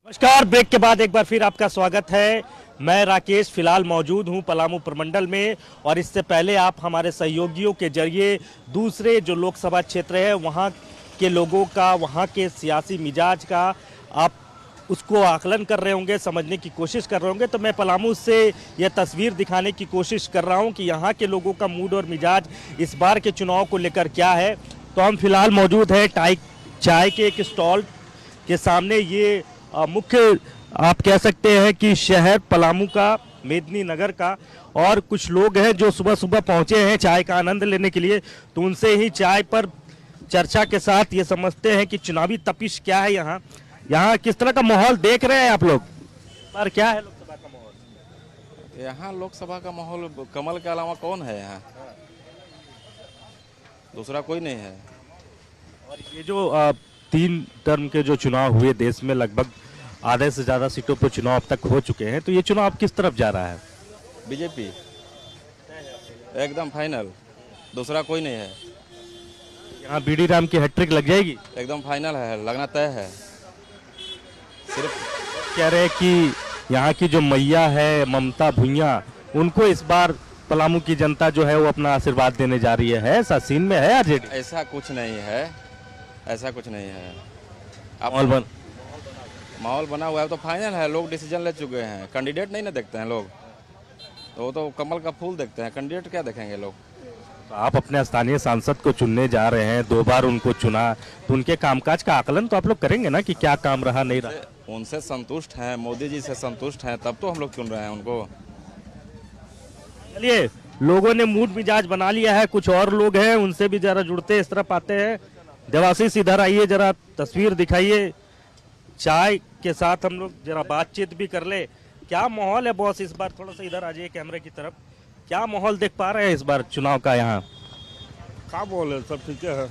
नमस्कार। ब्रेक के बाद एक बार फिर आपका स्वागत है। मैं राकेश फिलहाल मौजूद हूं पलामू प्रमंडल में, और इससे पहले आप हमारे सहयोगियों के जरिए दूसरे जो लोकसभा क्षेत्र है वहां के लोगों का, वहां के सियासी मिजाज का आप उसको आकलन कर रहे होंगे, समझने की कोशिश कर रहे होंगे। तो मैं पलामू से यह तस्वीर दिखाने की कोशिश कर रहा हूं कि यहाँ के लोगों का मूड और मिजाज इस बार के चुनाव को लेकर क्या है। तो हम फिलहाल मौजूद है चाय के एक स्टॉल के सामने। ये मुख्य आप कह सकते हैं कि शहर पलामू का, मेदिनी नगर का, और कुछ लोग हैं जो सुबह सुबह पहुंचे हैं चाय का आनंद लेने के लिए। तो उनसे ही चाय पर चर्चा के साथ ये समझते हैं कि चुनावी तपिश क्या है यहाँ यहाँ किस तरह का माहौल देख रहे हैं आप लोग। पर क्या है लोकसभा का माहौल? यहाँ लोकसभा का माहौल कमल के अलावा कौन है यहाँ? दूसरा कोई नहीं है। और ये जो 3 टर्म के जो चुनाव हुए देश में, लगभग आधे से ज्यादा सीटों पर चुनाव अब तक हो चुके हैं, तो ये चुनाव किस तरफ जा रहा है? बीजेपी एकदम फाइनल, दूसरा कोई नहीं है। यहाँ बीडी राम की हैट्रिक लग जाएगी? एकदम फाइनल है, लगना तय है। सिर्फ कह रहे हैं कि यहाँ की जो मैया है ममता भुइयां, उनको इस बार पलामू की जनता जो है वो अपना आशीर्वाद देने जा रही है। ऐसा सीन में है आरजेडी? ऐसा कुछ नहीं है, ऐसा कुछ नहीं है। अब माहौल बना हुआ है तो फाइनल है। लोग डिसीजन ले चुके हैं। कैंडिडेट नहीं ना देखते हैं लोग, तो वो तो कमल का फूल देखते हैं। कैंडिडेट क्या देखेंगे लोग? तो आप अपने स्थानीय सांसद को चुनने जा रहे हैं, 2 बार उनको चुना, तो उनके कामकाज का आकलन तो आप लोग करेंगे ना कि क्या काम रहा नहीं रहा। उनसे संतुष्ट हैं, मोदी जी से संतुष्ट हैं, तब तो हम लोग चुन रहे हैं उनको। चलिए, लोगों ने मूड मिजाज बना लिया है। कुछ और लोग हैं, उनसे भी जरा जुड़ते इस तरफ आते हैं। देवाशीष इधर आइए, जरा तस्वीर दिखाइए। चाय के साथ हम लोग जरा बातचीत भी कर ले। क्या माहौल है बॉस इस बार? थोड़ा सा इधर आ जाइए कैमरे की तरफ। क्या माहौल देख पा रहे हैं इस बार चुनाव का यहाँ? क्या बोले, सब ठीक है।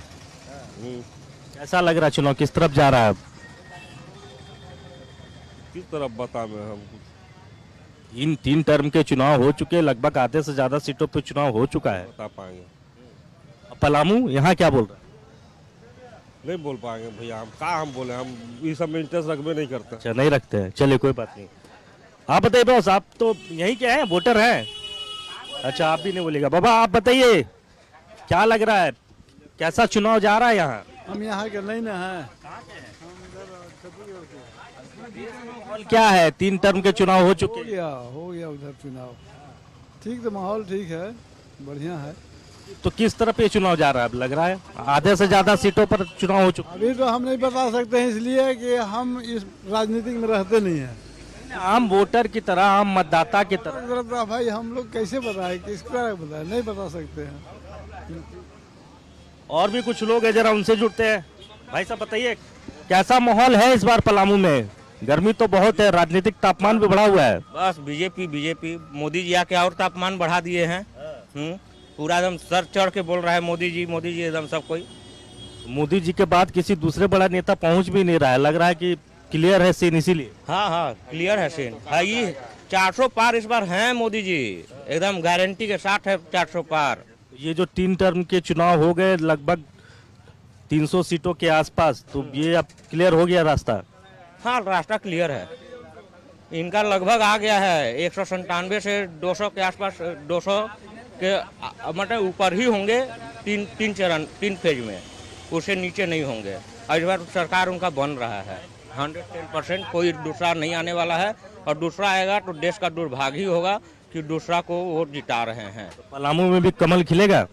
कैसा लग रहा है चुनाव, किस तरफ जा रहा है? किस तरफ बता में हम? 3 टर्म के चुनाव हो चुके, लगभग आधे से ज्यादा सीटों पे चुनाव हो चुका है। बता पाएंगे? पलामू यहाँ क्या बोल रहा है? नहीं बोल पाएंगे भैया। हम बोले, हम ये सब में इंटरेस्ट रखबे नहीं करते। अच्छा, नहीं रखते हैं, चलिए कोई बात नहीं। आप बताइए बॉस, आप तो यहीं के हैं, वोटर हैं? अच्छा, आप भी नहीं बोलेगा। बाबा आप बताइए, क्या लग रहा है, कैसा चुनाव जा रहा है यहाँ? हम यहाँ के नहीं ना हैं। माहौल क्या है? 3 टर्म के चुनाव हो चुके हैं। हो गया उधर चुनाव। ठीक, तो माहौल ठीक है, बढ़िया है। तो किस तरफ ये चुनाव जा रहा है? अब लग रहा है आधे से ज्यादा सीटों पर चुनाव हो चुका अभी तो हम नहीं बता सकते हैं, इसलिए कि हम इस राजनीति में रहते नहीं हैं। है। आम वोटर की तरह, आम मतदाता की तरह। भाई हम लोग कैसे बताएं, किस तरह बताएं, नहीं बता सकते हैं। और भी कुछ लोग हैं, जरा उनसे जुड़ते हैं। भाई साहब बताइए, कैसा माहौल है इस बार पलामू में? गर्मी तो बहुत है, राजनीतिक तापमान भी बढ़ा हुआ है। बस बीजेपी मोदी जी आके और तापमान बढ़ा दिए हैं। पूरा एकदम सर चढ़ के बोल रहा है मोदी जी एकदम सब कोई। मोदी जी के बाद किसी दूसरे बड़ा नेता पहुंच भी नहीं रहा है, लग रहा है कि क्लियर है सीन, इसीलिए। हाँ, क्लियर है सीन। है ये 400 पार इस बार हैं मोदी जी, एकदम गारंटी के साथ है 400 पार। ये जो 3 टर्म के चुनाव हो गए, लगभग 300 सीटों के आसपास, तो ये अब क्लियर हो गया रास्ता? हाँ, रास्ता क्लियर है। इनका लगभग आ गया है 197 से 200 के आसपास, 200 के मतलब ऊपर ही होंगे। 3 फेज में, उससे नीचे नहीं होंगे। इस बार सरकार उनका बन रहा है 110%। कोई दूसरा नहीं आने वाला है, और दूसरा आएगा तो देश का दुर्भाग्य ही होगा कि दूसरा को वोट जिता रहे हैं। पलामू में भी कमल खिलेगा?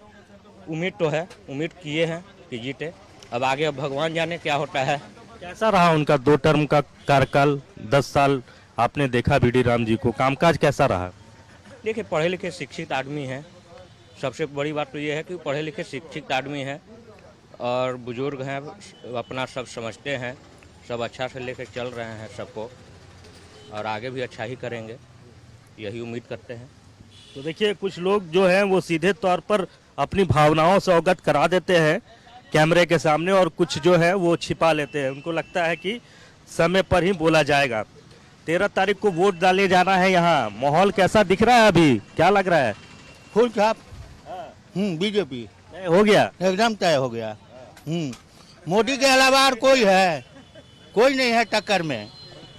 उम्मीद तो है, उम्मीद किए हैं कि जीते। अब आगे भगवान जाने क्या होता है। कैसा रहा उनका 2 टर्म का कार्यकाल? 10 साल आपने देखा बीडी राम जी को, कामकाज कैसा रहा? देखिए, पढ़े लिखे शिक्षित आदमी हैं। सबसे बड़ी बात तो ये है कि पढ़े लिखे शिक्षित आदमी हैं और बुजुर्ग हैं, अपना सब समझते हैं, सब अच्छा से लेकर चल रहे हैं सबको, और आगे भी अच्छा ही करेंगे, यही उम्मीद करते हैं। तो देखिए, कुछ लोग जो हैं वो सीधे तौर पर अपनी भावनाओं से अवगत करा देते हैं कैमरे के सामने, और कुछ जो है वो छिपा लेते हैं। उनको लगता है कि समय पर ही बोला जाएगा। 13 तारीख को वोट डाले जाना है यहाँ। माहौल कैसा दिख रहा है अभी, क्या लग रहा है? फुल छाप बीजेपी हो गया, एकदम तय हो गया। मोदी के अलावा और कोई है? कोई नहीं है टक्कर में।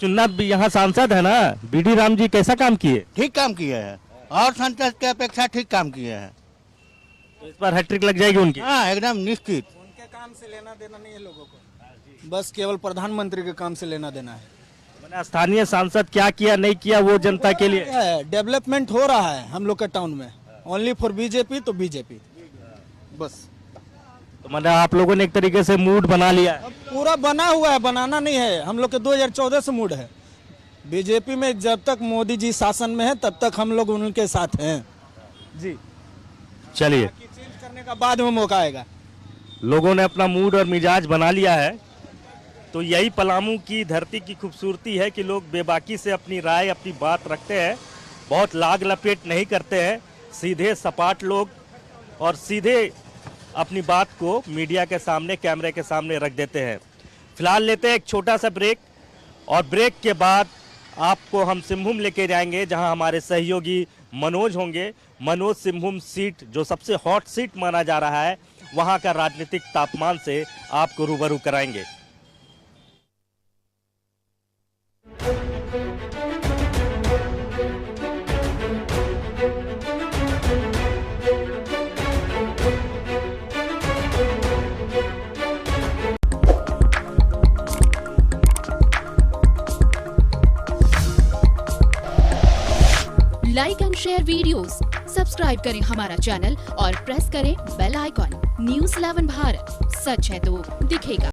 चुन्ना भी यहाँ सांसद है ना, बीडी राम जी कैसा काम किए? ठीक काम किए हैं और संसद के अपेक्षा ठीक काम किए हैं। तो इस बार हैट्रिक लग जाएगी उनकी। हाँ एकदम निश्चित। उनके काम से लेना देना नहीं है लोगों को, बस केवल प्रधानमंत्री के काम से लेना देना है। मैंने स्थानीय सांसद क्या किया नहीं किया वो जनता के लिए। डेवलपमेंट हो रहा है हम लोग के टाउन में, ओनली फॉर बीजेपी तो बीजेपी बस। तो मैंने आप लोगों ने एक तरीके से मूड बना लिया है। अब पूरा बना हुआ है, बनाना नहीं है, हम लोग के 2014 से मूड है। बीजेपी में जब तक मोदी जी शासन में है तब तक हम लोग उनके साथ हैं जी। चलिए, चेंज करने का बाद में मौका आएगा। लोगों ने अपना मूड और मिजाज बना लिया है। तो यही पलामू की धरती की खूबसूरती है कि लोग बेबाकी से अपनी राय अपनी बात रखते हैं, बहुत लाग लपेट नहीं करते हैं, सीधे सपाट लोग और सीधे अपनी बात को मीडिया के सामने कैमरे के सामने रख देते हैं। फिलहाल लेते हैं एक छोटा सा ब्रेक और ब्रेक के बाद आपको हम सिंहभूम लेके जाएंगे जहां हमारे सहयोगी मनोज होंगे। मनोज सिंहभूम सीट जो सबसे हॉट सीट माना जा रहा है वहां का राजनीतिक तापमान से आपको रूबरू कराएंगे। Like and share videos, subscribe करें हमारा चैनल और प्रेस करें बेल आइकॉन। न्यूज़ 11 भारत, सच है तो दिखेगा।